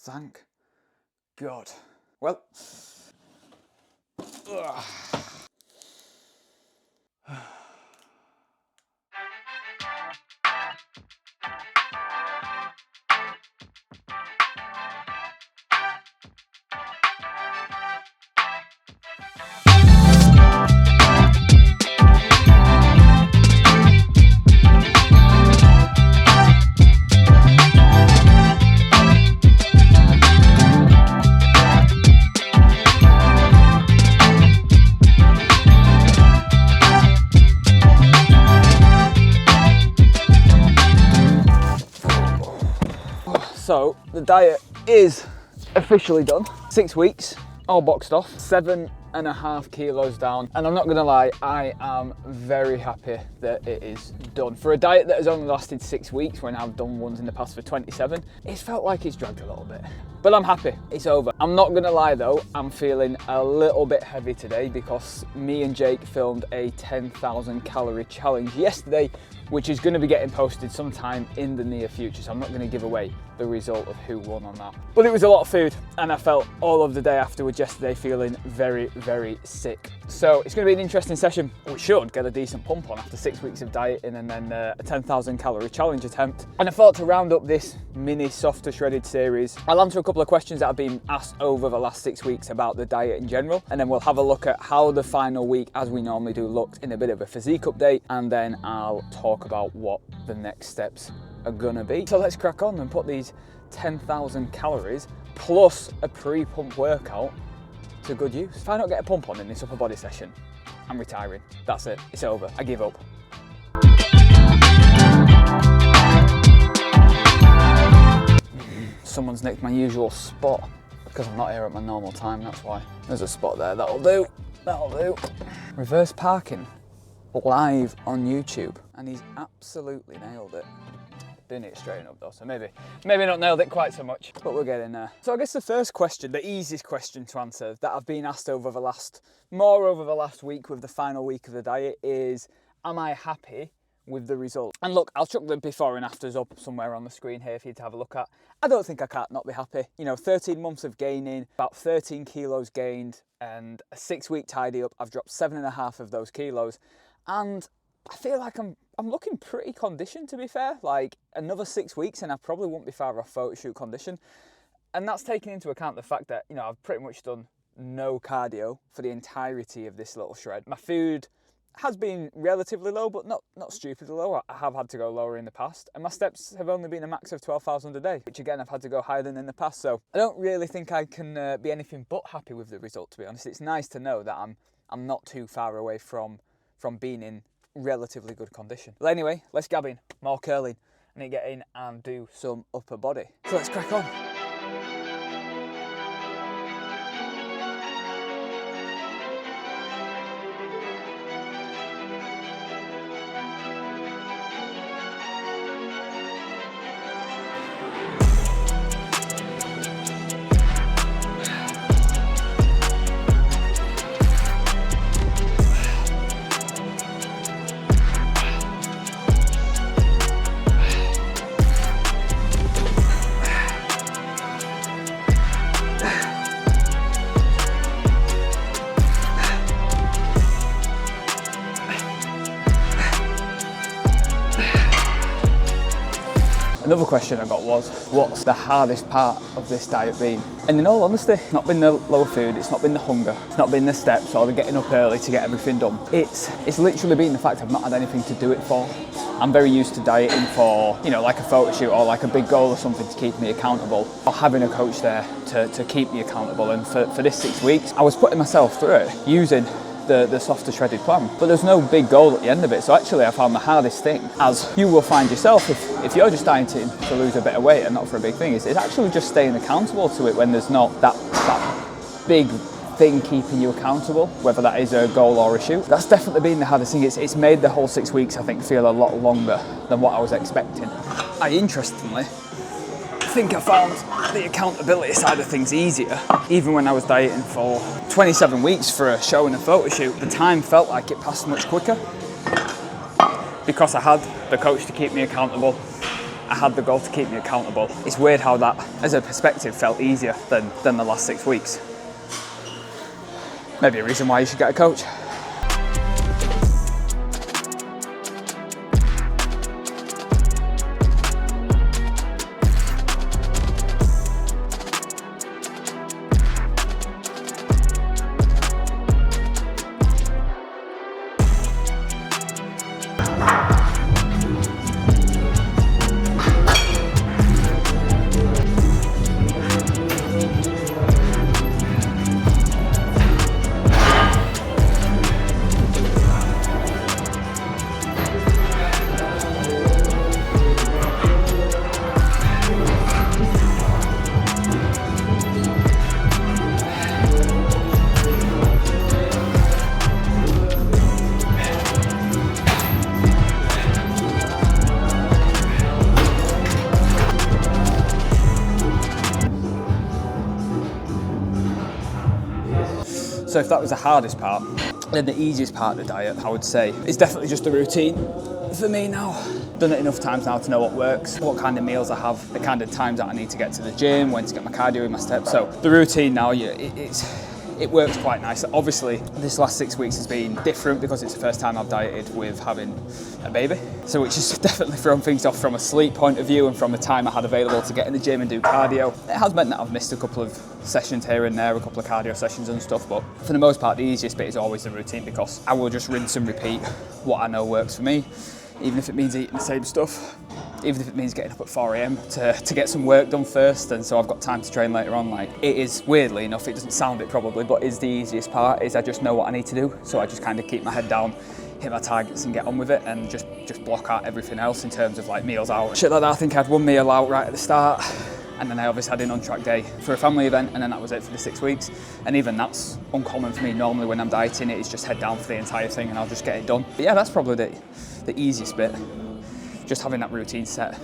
Thank God. Well, ugh. So the diet is officially done. 6 weeks, all boxed off, 7.5 kilos down. And I'm not gonna lie, I am very happy that it is done. For a diet that has only lasted 6 weeks, when I've done ones in the past for 27, it's felt like it's dragged a little bit. But I'm happy, it's over. I'm not gonna lie though, I'm feeling a little bit heavy today because me and Jake filmed a 10,000 calorie challenge yesterday, which is gonna be getting posted sometime in the near future. So I'm not gonna give away the result of who won on that. But it was a lot of food and I felt all of the day afterwards yesterday feeling very, very sick. So it's gonna be an interesting session. We should get a decent pump on after 6 weeks of dieting and then a 10,000 calorie challenge attempt. And I thought to round up this mini Softer Shredded series, I'll answer a couple of questions that have been asked over the last 6 weeks about the diet in general. And then we'll have a look at how the final week, as we normally do, looked in a bit of a physique update. And then I'll talk about what the next steps are gonna be. So let's crack on and put these 10,000 calories plus a pre-pump workout to good use. If I don't get a pump on in this upper body session, I'm retiring. That's it, it's over, I give up. Someone's nicked my usual spot because I'm not here at my normal time, that's why. There's a spot there, that'll do, that'll do. Reverse parking live on YouTube, and he's absolutely nailed it. Doing it straight up though, so maybe not nailed it quite so much, but we're getting there. So I guess the first question, the easiest question to answer that I've been asked over the last week with the final week of the diet is, am I happy with the result? And look, I'll chuck the before and afters up somewhere on the screen here for you to have a look at. I don't think I can't not be happy. You know, 13 months of gaining, about 13 kilos gained, and a 6 week tidy up, I've dropped 7.5 of those kilos. And I feel like I'm looking pretty conditioned, to be fair. Like another 6 weeks and I probably won't be far off photo shoot condition. And that's taking into account the fact that, you know, I've pretty much done no cardio for the entirety of this little shred. My food has been relatively low, but not stupidly low. I have had to go lower in the past. And my steps have only been a max of 12,000 a day, which again, I've had to go higher than in the past. So I don't really think I can be anything but happy with the result, to be honest. It's nice to know that I'm not too far away from being in relatively good condition. But anyway, let's gab in, more curling. I need to get in and do some upper body. So let's crack on. Another question I got was, what's the hardest part of this diet been? And in all honesty, it's not been the lower food, it's not been the hunger, it's not been the steps or the getting up early to get everything done. It's literally been the fact I've not had anything to do it for. I'm very used to dieting for, you know, like a photo shoot or like a big goal or something to keep me accountable, or having a coach there to keep me accountable. And for this 6 weeks, I was putting myself through it using the Softer Shredded plan, but there's no big goal at the end of it. So actually I found the hardest thing, as you will find yourself if you're just dieting to lose a bit of weight and not for a big thing, is actually just staying accountable to it when there's not that big thing keeping you accountable, whether that is a goal or a shoot. That's definitely been the hardest thing. It's made the whole 6 weeks, I think, feel a lot longer than what I was expecting. I interestingly think I found the accountability side of things easier. Even when I was dieting for 27 weeks for a show and a photo shoot, the time felt like it passed much quicker because I had the coach to keep me accountable, I had the goal to keep me accountable. It's weird how that, as a perspective, felt easier than the last 6 weeks. Maybe a reason why you should get a coach. So if that was the hardest part, then the easiest part of the diet, I would say, is definitely just the routine for me now. Done it enough times now to know what works, what kind of meals I have, the kind of times that I need to get to the gym, when to get my cardio in, my steps. So the routine now, it works quite nice. Obviously, this last 6 weeks has been different because it's the first time I've dieted with having a baby. So which has definitely thrown things off from a sleep point of view and from the time I had available to get in the gym and do cardio. It has meant that I've missed a couple of sessions here and there, a couple of cardio sessions and stuff, but for the most part, the easiest bit is always the routine because I will just rinse and repeat what I know works for me, even if it means eating the same stuff. Even if it means getting up at 4 AM to get some work done first, and so I've got time to train later on. Like, it is, weirdly enough, it doesn't sound it probably, but is the easiest part, is I just know what I need to do. So I just kind of keep my head down, hit my targets and get on with it, and just block out everything else in terms of like meals out. Shit like that. I think I had 1 meal out right at the start, and then I obviously had an on-track day for a family event, and then that was it for the 6 weeks. And even that's uncommon for me. Normally when I'm dieting, it is just head down for the entire thing and I'll just get it done. But yeah, that's probably the easiest bit. Just having that routine set,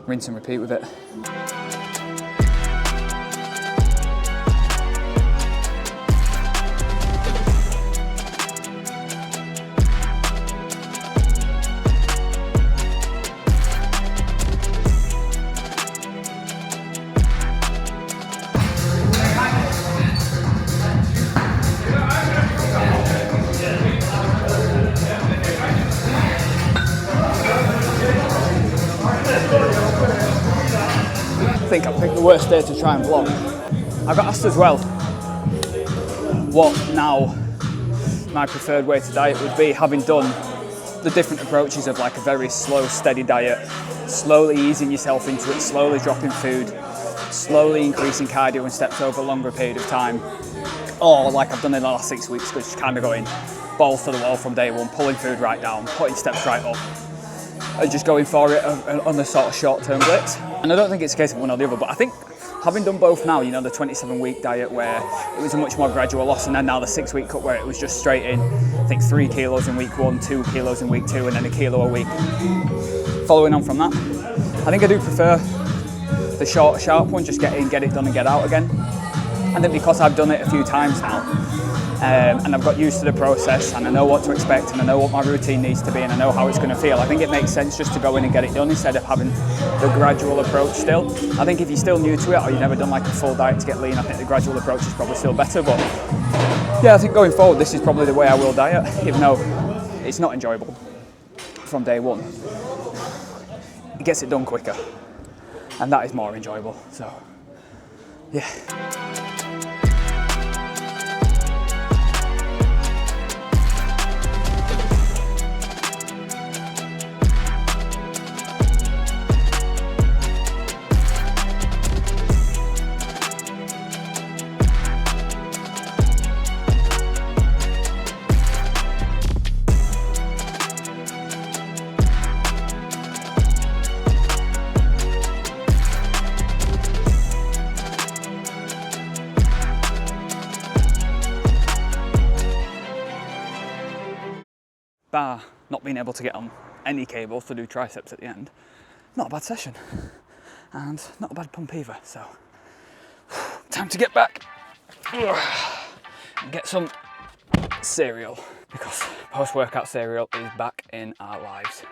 rinse and repeat with it. I think I picked the worst day to try and vlog. I got asked as well what now my preferred way to diet would be, having done the different approaches of like a very slow, steady diet, slowly easing yourself into it, slowly dropping food, slowly increasing cardio and steps over a longer period of time, or like I've done in the last 6 weeks, which is kind of going balls to the wall from day one, pulling food right down, putting steps right up, and just going for it on the sort of short-term blitz. And I don't think it's a case of one or the other, but I think having done both now, you know, the 27-week diet where it was a much more gradual loss, and then now the 6-week cut where it was just straight in, I think 3 kilos in week 1, 2 kilos in week 2, and then a kilo a week. Following on from that, I think I do prefer the short, sharp one, just get in, get it done and get out again. I think because I've done it a few times now, and I've got used to the process, and I know what to expect, and I know what my routine needs to be, and I know how it's going to feel. I think it makes sense just to go in and get it done instead of having the gradual approach still. I think if you're still new to it or you've never done like a full diet to get lean, I think the gradual approach is probably still better. But yeah, I think going forward, this is probably the way I will diet, even though it's not enjoyable from day one. It gets it done quicker, and that is more enjoyable. So yeah. Bar not being able to get on any cables to do triceps at the end, not a bad session, and not a bad pump either. So time to get back and get some cereal, because post-workout cereal is back in our lives.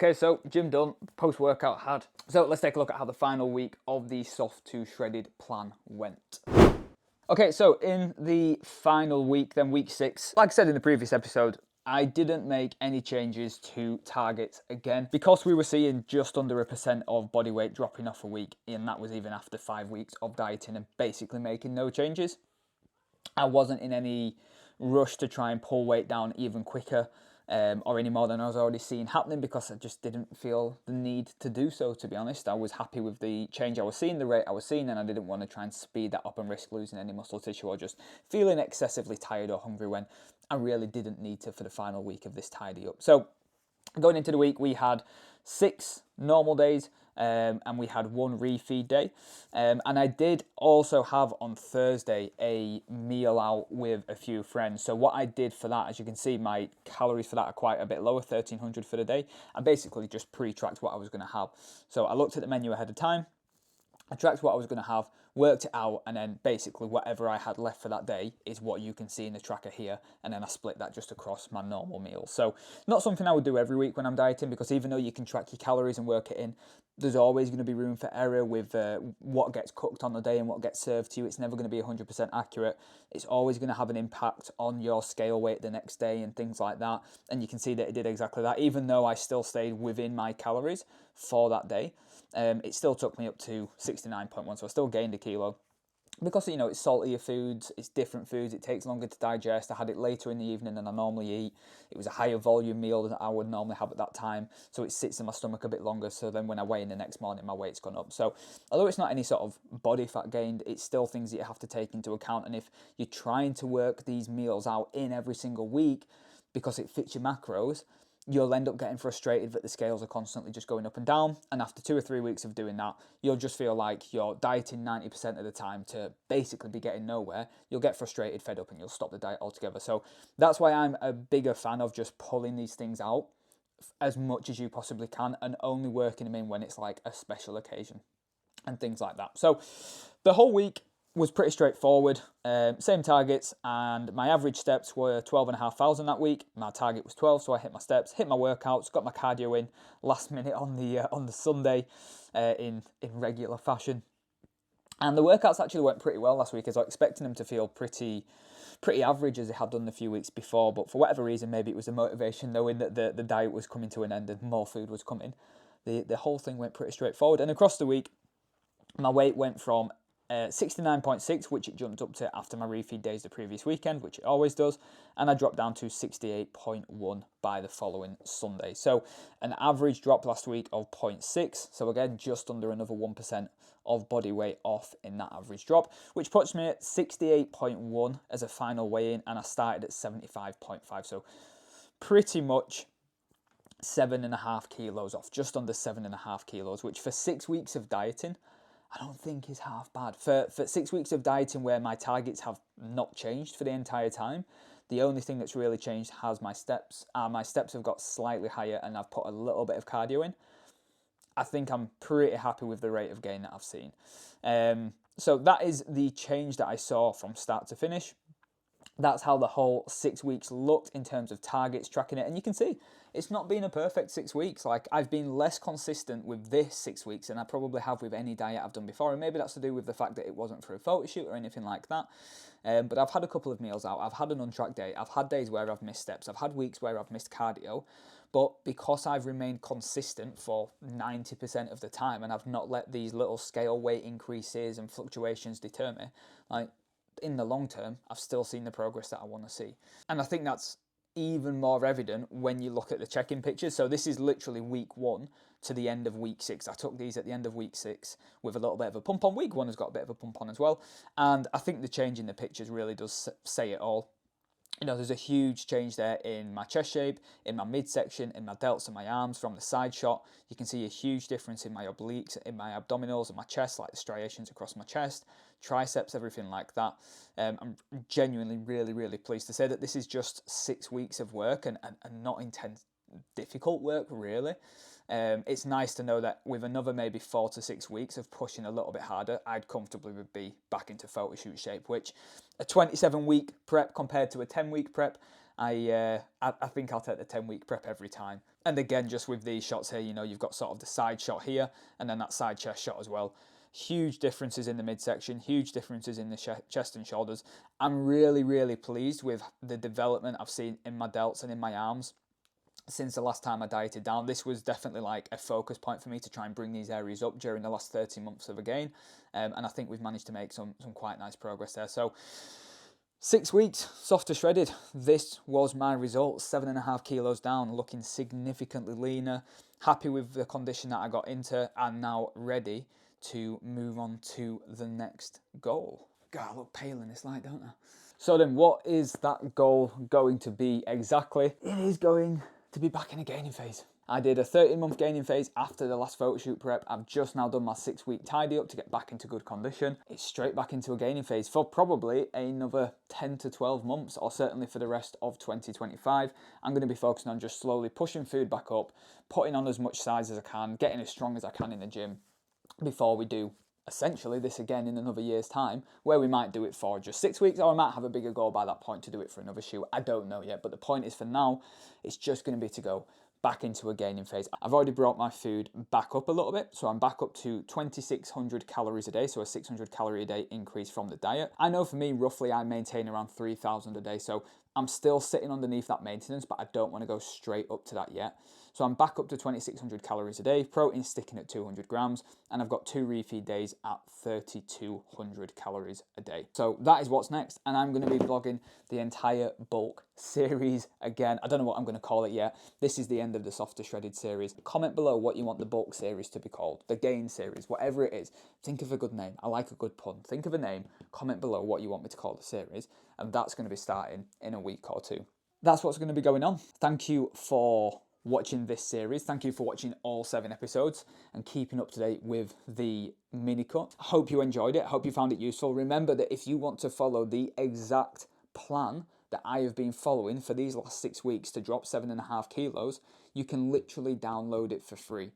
Okay, so gym done, post-workout had. So let's take a look at how the final week of the soft to shredded plan went. Okay, so in the final week, then week 6, like I said in the previous episode, I didn't make any changes to targets again because we were seeing just under 1% of body weight dropping off a week, and that was even after 5 weeks of dieting and basically making no changes. I wasn't in any rush to try and pull weight down even quicker or any more than I was already seeing happening because I just didn't feel the need to do so, to be honest. I was happy with the change I was seeing, the rate I was seeing, and I didn't want to try and speed that up and risk losing any muscle tissue or just feeling excessively tired or hungry when I really didn't need to for the final week of this tidy up. So going into the week, we had 6 normal days and we had 1 refeed day. And I did also have on Thursday a meal out with a few friends. So what I did for that, as you can see, my calories for that are quite a bit lower, 1,300 for the day. I basically just pre-tracked what I was going to have. So I looked at the menu ahead of time. I tracked what I was going to have, worked it out, and then basically whatever I had left for that day is what you can see in the tracker here, and then I split that just across my normal meals. So not something I would do every week when I'm dieting, because even though you can track your calories and work it in, there's always going to be room for error with what gets cooked on the day and what gets served to you. It's never going to be 100% accurate. It's always going to have an impact on your scale weight the next day and things like that. And you can see that it did exactly that. Even though I still stayed within my calories for that day, it still took me up to 69.1, so I still gained a kilo. Because, you know, it's saltier foods, it's different foods, it takes longer to digest. I had it later in the evening than I normally eat. It was a higher volume meal than I would normally have at that time, so it sits in my stomach a bit longer, so then when I weigh in the next morning, my weight's gone up. So although it's not any sort of body fat gained, it's still things that you have to take into account. And if you're trying to work these meals out in every single week because it fits your macros, you'll end up getting frustrated that the scales are constantly just going up and down. And after 2 or 3 weeks of doing that, you'll just feel like you're dieting 90% of the time to basically be getting nowhere. You'll get frustrated, fed up, and you'll stop the diet altogether. So that's why I'm a bigger fan of just pulling these things out as much as you possibly can and only working them in when it's like a special occasion and things like that. So the whole week was pretty straightforward, same targets, and my average steps were 12,500 that week. My target was 12, so I hit my steps, hit my workouts, got my cardio in last minute on the Sunday in regular fashion. And the workouts actually went pretty well last week, as I was expecting them to feel pretty average as they had done the few weeks before. But for whatever reason, maybe it was a motivation knowing that the diet was coming to an end and more food was coming. The whole thing went pretty straightforward. And across the week, my weight went from 69.6, which it jumped up to after my refeed days the previous weekend, which it always does, and I dropped down to 68.1 by the following Sunday. So an average drop last week of 0.6, so again just under another 1% of body weight off in that average drop, which puts me at 68.1 as a final weigh-in, and I started at 75.5, so pretty much 7.5 kilos off, just under 7.5 kilos, which for 6 weeks of dieting, I don't think is half bad. For 6 weeks of dieting where my targets have not changed for the entire time, the only thing that's really changed has my steps. My steps have got slightly higher and I've put a little bit of cardio in. I think I'm pretty happy with the rate of gain that I've seen. So that is the change that I saw from start to finish. That's how the whole 6 weeks looked in terms of targets, tracking it. And you can see it's not been a perfect 6 weeks. Like, I've been less consistent with this 6 weeks than I probably have with any diet I've done before. And maybe that's to do with the fact that it wasn't for a photo shoot or anything like that. But I've had a couple of meals out. I've had an untracked day. I've had days where I've missed steps. I've had weeks where I've missed cardio. But because I've remained consistent for 90% of the time and I've not let these little scale weight increases and fluctuations deter me, like, in the long term, I've still seen the progress that I want to see. And I think that's even more evident when you look at the check-in pictures. So this is literally week 1 to the end of week 6. I took these at the end of week 6 with a little bit of a pump on. Week 1 has got a bit of a pump on as well. And I think the change in the pictures really does say it all. You know, there's a huge change there in my chest shape, in my midsection, in my delts and my arms from the side shot. You can see a huge difference in my obliques, in my abdominals and my chest, like the striations across my chest, triceps, everything like that. I'm genuinely really pleased to say that this is just 6 weeks of work and not intense, difficult work, really. It's nice to know that with another maybe 4 to 6 weeks of pushing a little bit harder, I'd comfortably would be back into photo shoot shape, which a 27-week prep compared to a 10-week prep, I think I'll take the 10-week prep every time. And again, just with these shots here, you know, you've got sort of the side shot here and then that side chest shot as well. Huge differences in the midsection, huge differences in the chest and shoulders. I'm really, really pleased with the development I've seen in my delts and in my arms since the last time I dieted down. This was definitely like a focus point for me to try and bring these areas up during the last 30 months of a gain. And I think we've managed to make some quite nice progress there. So 6 weeks, soft to shredded. This was my result, 7.5 kilos down, looking significantly leaner, happy with the condition that I got into, and now ready to move on to the next goal. God, I look pale in this light, don't I? So then what is that goal going to be exactly? It is going to be back in a gaining phase. I did a 13-month gaining phase after the last photo shoot prep. I've just now done my 6-week tidy up to get back into good condition. It's straight back into a gaining phase for probably another 10 to 12 months, or certainly for the rest of 2025. I'm going to be focusing on just slowly pushing food back up, putting on as much size as I can, getting as strong as I can in the gym before we do essentially this again in another year's time, where we might do it for just 6 weeks, or I might have a bigger goal by that point to do it for another shoot. I don't know yet, but the point is for now, it's just going to be to go back into a gaining phase. I've already brought my food back up a little bit, so I'm back up to 2,600 calories a day, so a 600 calorie a day increase from the diet. I know for me, roughly I maintain around 3,000 a day, so I'm still sitting underneath that maintenance, but I don't want to go straight up to that yet. So I'm back up to 2,600 calories a day, protein sticking at 200 grams, and I've got 2 refeed days at 3,200 calories a day. So that is what's next, and I'm going to be vlogging the entire bulk series again. I don't know what I'm going to call it yet. This is the end of the Soft to Shredded series. Comment below what you want the bulk series to be called, the gain series, whatever it is. Think of a good name. I like a good pun. Think of a name, comment below what you want me to call the series, and that's going to be starting in a week or two. That's what's going to be going on. Thank you for watching this series. Thank you for watching all 7 episodes and keeping up to date with the mini cut. I hope you enjoyed it. I hope you found it useful. Remember that if you want to follow the exact plan that I have been following for these last 6 weeks to drop 7.5 kilos, you can literally download it for free.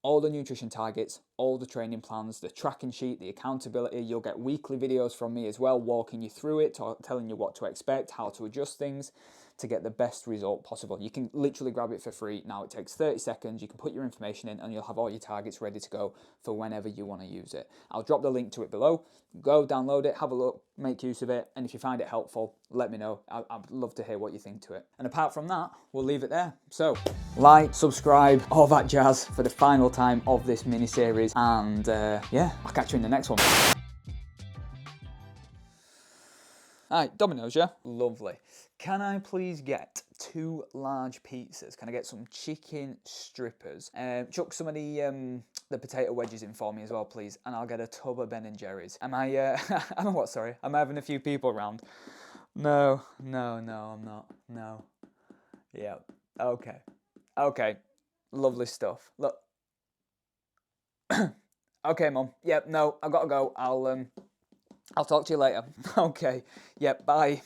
All the nutrition targets, all the training plans, the tracking sheet, the accountability. You'll get weekly videos from me as well, walking you through it, telling you what to expect, how to adjust things to get the best result possible. You can literally grab it for free. Now it takes 30 seconds. You can put your information in and you'll have all your targets ready to go for whenever you want to use it. I'll drop the link to it below. Go download it, have a look, make use of it. And if you find it helpful, let me know. I'd love to hear what you think to it. And apart from that, we'll leave it there. So like, subscribe, all that jazz for the final time of this mini series. And yeah, I'll catch you in the next one. Alright, Domino's, yeah? Lovely. Can I please get 2 large pizzas? Can I get some chicken strippers? Chuck some of the potato wedges in for me as well, please. And I'll get a tub of Ben & Jerry's. Am I, am I what, sorry? Am I having a few people around? No, I'm not. No. Yeah, okay. Okay, lovely stuff. Look. Okay, Mum. Yep, no, I've got to go. I'll talk to you later. Okay, yep, bye.